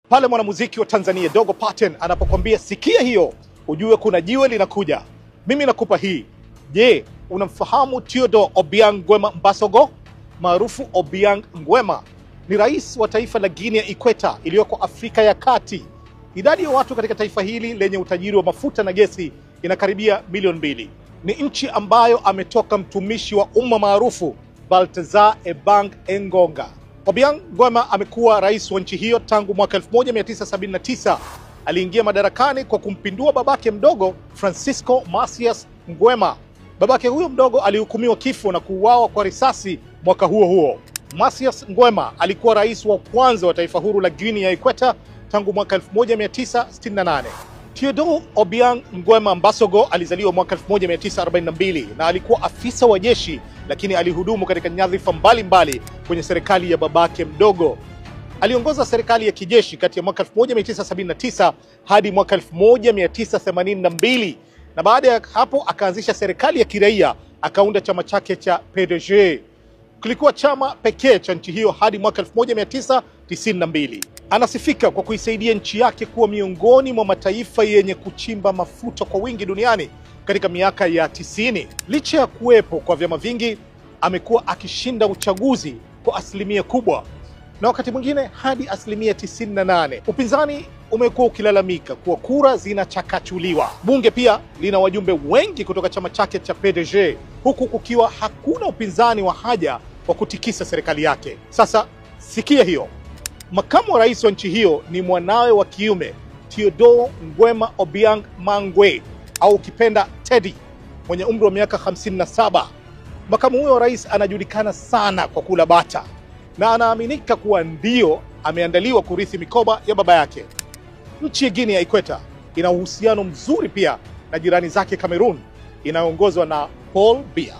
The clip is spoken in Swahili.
Pale mwanamuziki wa Tanzania Dogo Paten anapokuambia sikia hiyo, ujue kuna jiwe linakuja. Mimi nakupa hii. Je, unamfahamu Theodore Obiang Nguema Mbasogo maarufu Obiang Nguema? Ni rais wa taifa la Guinea Ikweta iliyoko Afrika ya Kati. Idadi ya watu katika taifa hili lenye utajiri wa mafuta na gesi inakaribia milioni 2. Ni nchi ambayo ametoka mtumishi wa umma maarufu Balthazar Ebang Engonga. Obiang Nguema amekuwa rais wa nchi hiyo tangu mwaka 1979. Aliingia madarakani kwa kumpindua babake mdogo Francisco Macias Nguema. Babake huyo mdogo alihukumiwa kifo na kuuawa kwa risasi mwaka huo huo. Macias Nguema alikuwa rais wa kwanza wa taifa huru la Guinea ya Ikweta tangu mwaka 1968. Theodore Obiang Nguema Mbasogo alizaliwa mwaka 1942 na alikuwa afisa wa jeshi, lakini alihudumu katika nyadhifa mbalimbali kwenye serikali ya babake mdogo. Aliongoza serikali ya kijeshi kati ya mwaka 1979 hadi mwaka 1982 na baada ya hapo akaanzisha serikali ya kiraia, akaunda chama chake cha PDG. Kilikuwa chama pekee cha nchi hiyo hadi mwaka 1992. Anasifika kwa kuisaidia nchi yake kuwa miongoni mwa mataifa yenye kuchimba mafuta kwa wingi duniani katika miaka ya 90. Licha ya kuwepo kwa vyama vingi, amekuwa akishinda uchaguzi kwa asilimia kubwa na wakati mwingine hadi asilimia 98. Upinzani umekuwa ukilalamika kuwa kura zinachakachuliwa. Bunge pia lina wajumbe wengi kutoka chama chake cha PDG, huku kukiwa hakuna upinzani wa haja wa kutikisa serikali yake. Sasa sikia hiyo. Makamu wa rais wa nchi hiyo ni mwanawe wa kiume Theodore Nguema Obiang Mangwe, au ukipenda Teddy, mwenye umri wa miaka 57. Makamu huyo wa rais anajulikana sana kwa kula bata na anaaminika kuwa ndio ameandaliwa kurithi mikoba ya baba yake. Nchi ya Guinea ya Ikweta ina uhusiano mzuri pia na jirani zake Cameroon inayoongozwa na Paul Biya.